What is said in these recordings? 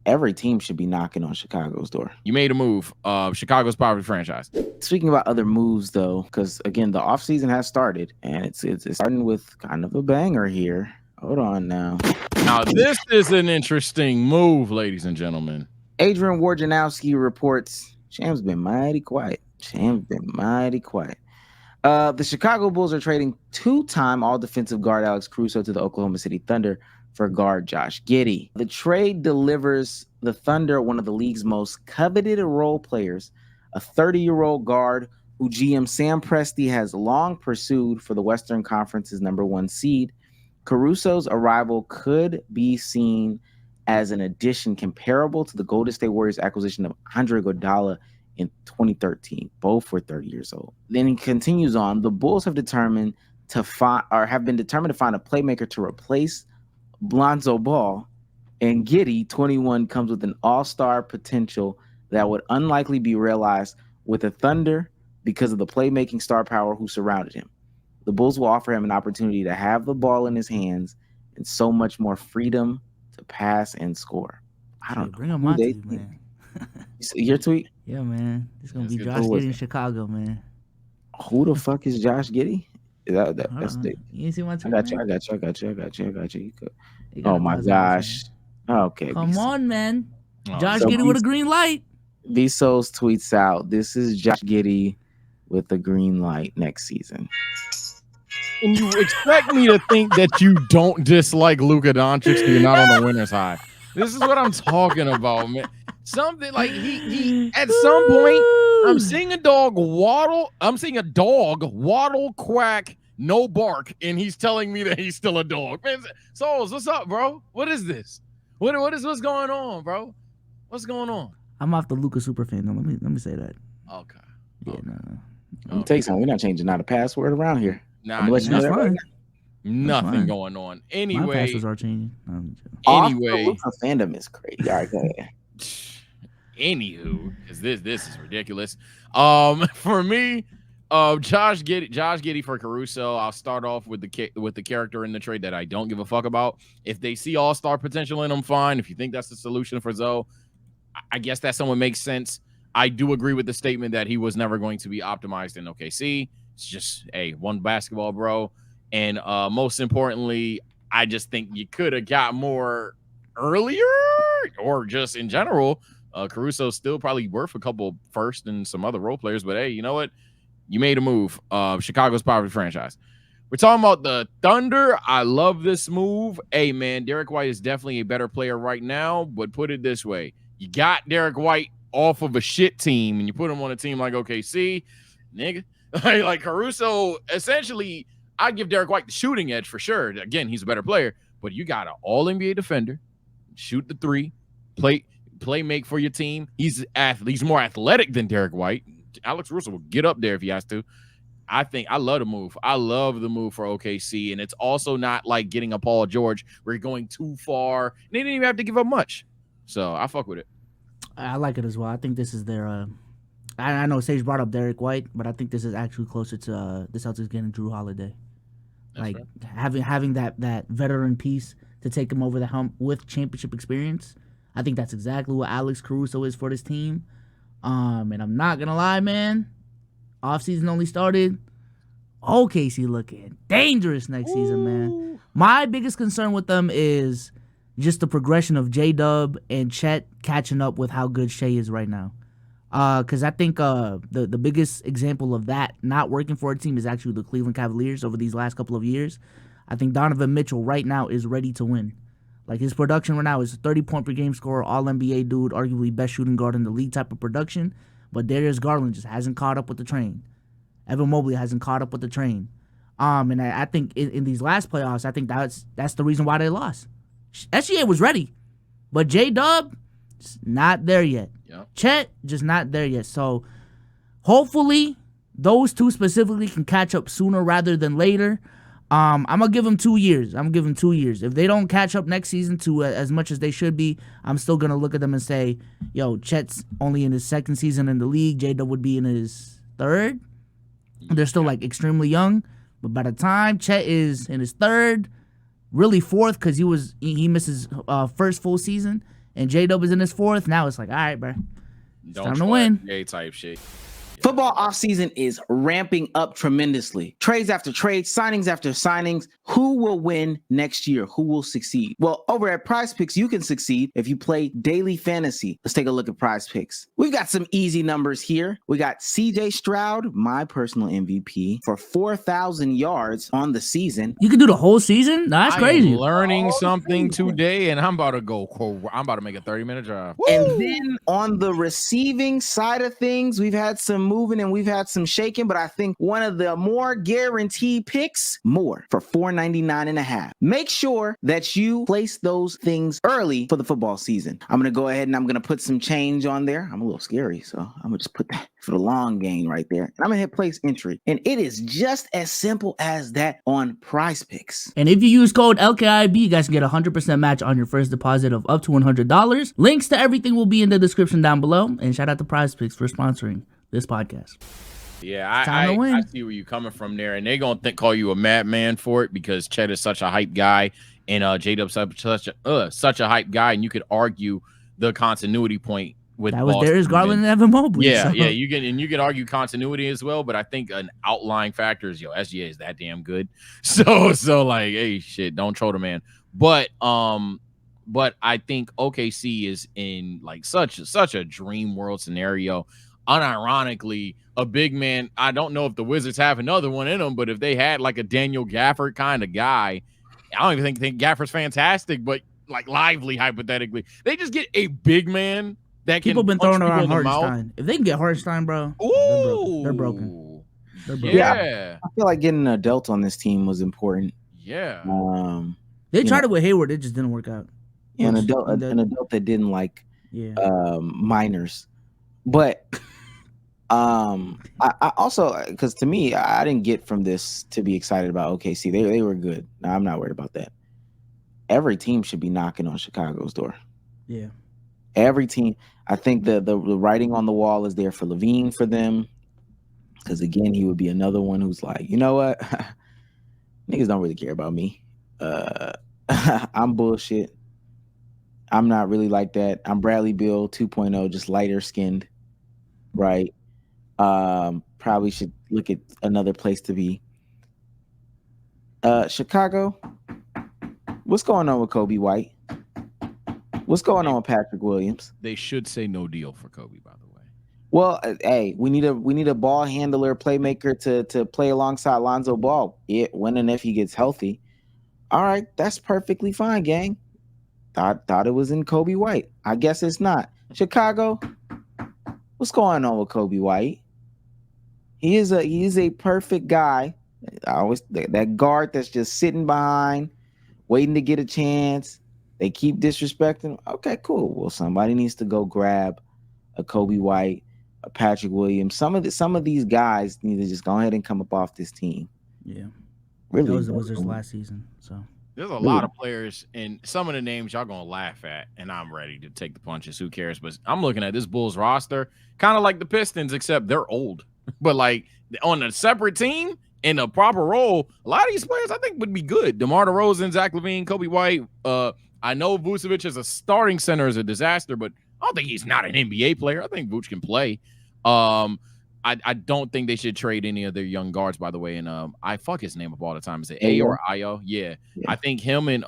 Every team should be knocking on Chicago's door. You made a move. Chicago's poverty franchise. Speaking about other moves, though, because again, the offseason has started, and it's starting with kind of a banger here. Hold on now. Now, this is an interesting move, ladies and gentlemen. Adrian Wojnarowski reports Sham's been mighty quiet. The Chicago Bulls are trading two-time all-defensive guard Alex Caruso to the Oklahoma City Thunder for guard Josh Giddey. The trade delivers the Thunder one of the league's most coveted role players, a 30-year-old guard who GM Sam Presti has long pursued for the Western Conference's #1 seed. Caruso's arrival could be seen as an addition comparable to the Golden State Warriors acquisition of Andre Iguodala in 2013. Both were 30 years old. Then he continues on. The Bulls have been determined to find a playmaker to replace Lonzo Ball, and Giddey, 21, comes with an all-star potential that would unlikely be realized with the Thunder because of the playmaking star power who surrounded him. The Bulls will offer him an opportunity to have the ball in his hands and so much more freedom to pass and score. I don't know. Bring him on to you, man. Your tweet? Yeah, man. It's going to be Josh Giddey in Chicago, man. Who the fuck is Josh Giddey? That's the. You ain't see my tweet? I got you. Oh my gosh. Okay. Come on, man. Josh Giddey with a green light. Vsauce tweets out, this is Josh Giddey with the green light next season. And you expect me to think that you don't dislike Luka Doncic so you're not on the winner's high. This is what I'm talking about, man. Something like he at some point, I'm seeing a dog waddle, quack, no bark, and he's telling me that he's still a dog. Man, Souls, what's up, bro? What is this? What's going on, bro? What's going on? I'm off the Luka super fan. No, let me say that. Okay. Yeah, okay. no. Let me tell you something. We're not changing out a password around here. Nah, that's fine. Nothing going on. Anyway, my passes are changing. Anyway, Luka fandom is crazy. All right, go ahead. Anywho, because this is ridiculous. For me, Josh Giddey for Caruso. I'll start off with the character in the trade that I don't give a fuck about. If they see all-star potential in him, fine. If you think that's the solution for Zoe, I guess that someone makes sense. I do agree with the statement that he was never going to be optimized in OKC. It's just, one basketball, bro. And most importantly, I just think you could have got more earlier, or just in general. Caruso's still probably worth a couple first and some other role players, but hey, you know what? You made a move. Chicago's poverty franchise. We're talking about the Thunder. I love this move. Hey, man, Derek White is definitely a better player right now, but put it this way. You got Derek White off of a shit team, and you put him on a team like OKC, nigga. Like Caruso, essentially, I give Derek White the shooting edge for sure. Again, he's a better player, but you got an all-NBA defender, shoot the three, play make for your team. He's more athletic than Derek White. Alex Caruso will get up there if he has to. I love the move. I love the move for OKC, and it's also not like getting a Paul George where you're going too far. And they didn't even have to give up much. So I fuck with it. I like it as well. I think this is their I know Sage brought up Derek White, but I think this is actually closer to the Celtics getting Drew Holiday. That's like right. having that veteran piece to take him over the hump with championship experience. I think that's exactly what Alex Caruso is for this team. And I'm not gonna lie, man. Offseason only started. OKC looking dangerous next season, man. My biggest concern with them is just the progression of J-Dub and Chet catching up with how good Shea is right now. Because I think the biggest example of that not working for a team is actually the Cleveland Cavaliers over these last couple of years. I think Donovan Mitchell right now is ready to win. Like his production right now is a 30-point per game scorer, all-NBA dude, arguably best shooting guard in the league type of production. But Darius Garland just hasn't caught up with the train. Evan Mobley hasn't caught up with the train. And I think in these last playoffs, I think that's the reason why they lost. SGA was ready, but J-Dub, not there yet. Yep. Chet, just not there yet. So hopefully those two specifically can catch up sooner rather than later. I'm going to give them 2 years. If they don't catch up next season to as much as they should be, I'm still going to look at them and say, yo, Chet's only in his second season in the league. J-Dub would be in his third. They're still like extremely young. But by the time Chet is in his third, really fourth, because he missed his first full season, and J-Dub is in his 4th. Now it's like, all right, bro. Don't time to win. NBA type shit. Football offseason is ramping up tremendously. Trades after trades, signings after signings. Who will win next year? Who will succeed? Well, over at Prize Picks, you can succeed if you play daily fantasy. Let's take a look at Prize Picks. We've got some easy numbers here. We got CJ Stroud, my personal MVP, for 4,000 yards on the season. You can do the whole season? No, that's crazy. I'm learning something today, and I'm about to make a 30-minute drive. And then on the receiving side of things, we've had some moving and we've had some shaking, but I think one of the more guaranteed picks, Moore for $4.99.5. Make sure that you place those things early for the football season. I'm going to go ahead and I'm going to put some change on there. I'm a little scary, so I'm going to just put that for the long game right there. And I'm going to hit place entry. And it is just as simple as that on Prize Picks. And if you use code LKIB, you guys can get a 100% match on your first deposit of up to $100. Links to everything will be in the description down below. And shout out to Prize Picks for sponsoring this podcast. Yeah, I see where you're coming from there, and they're gonna call you a madman for it because Chet is such a hype guy, and J-Dub's such a hype guy, and you could argue the continuity point with that was Darius Garland and Evan Mobley. Yeah, so. yeah, you can argue continuity as well, but I think an outlying factor is SGA is that damn good. So like, hey, shit, don't troll the man. But I think OKC is in like such a dream world scenario. Unironically, a big man. I don't know if the Wizards have another one in them, but if they had like a Daniel Gafford kind of guy, I don't even think Gafford's fantastic, but like lively hypothetically, they just get a big man that people can been punch throwing around people in the Hartenstein. mouth. If they can get Hartenstein, bro, Ooh, they're broken. They're broken. Yeah, I feel like getting an adult on this team was important. yeah. They tried it with Hayward, it just didn't work out. An adult that didn't like minors. But I also, because to me, I didn't get from this to be excited about OKC. They were good. No, I'm not worried about that. Every team should be knocking on Chicago's door. Yeah. Every team. I think the writing on the wall is there for Levine for them. Because again, he would be another one who's like, you know what? Niggas don't really care about me. I'm bullshit. I'm not really like that. I'm Bradley Beal 2.0, just lighter skinned. Right. Probably should look at another place to be. Chicago. What's going on with Kobe White? What's going on with Patrick Williams? They should say no deal for Kobe, by the way. Well, hey, we need a ball handler, playmaker to play alongside Lonzo Ball. Yeah, when and if he gets healthy. All right, that's perfectly fine, gang. Thought it was in Kobe White. I guess it's not. Chicago. What's going on with Kobe White? He is a perfect guy. That guard that's just sitting behind, waiting to get a chance. They keep disrespecting. Okay, cool. Well, somebody needs to go grab a Kobe White, a Patrick Williams. Some of these guys need to just go ahead and come up off this team. Yeah, really. That was the Wizards last season. So there's a lot of players, and some of the names y'all gonna laugh at, and I'm ready to take the punches. Who cares? But I'm looking at this Bulls roster, kind of like the Pistons, except they're old. But like on a separate team in a proper role, a lot of these players I think would be good. DeMar DeRozan, Zach LaVine, Kobe White. I know Vucevic as a starting center is a disaster, but I don't think he's not an NBA player. I think Vuce can play. I don't think they should trade any of their young guards, by the way. And I fuck his name up all the time. Is it A or Io? Yeah. I think him and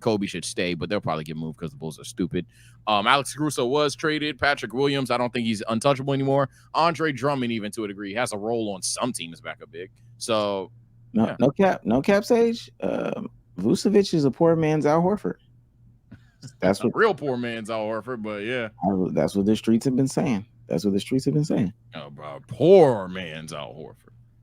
Kobe should stay, but they'll probably get moved because the Bulls are stupid. Alex Caruso was traded. Patrick Williams, I don't think he's untouchable anymore. Andre Drummond, even to a degree, has a role on some teams back up big. So no cap Sage. Vucevic is a poor man's Al Horford. That's what real poor man's Al Horford, but yeah. That's what the streets have been saying. Oh, bro, poor man's Al Horford.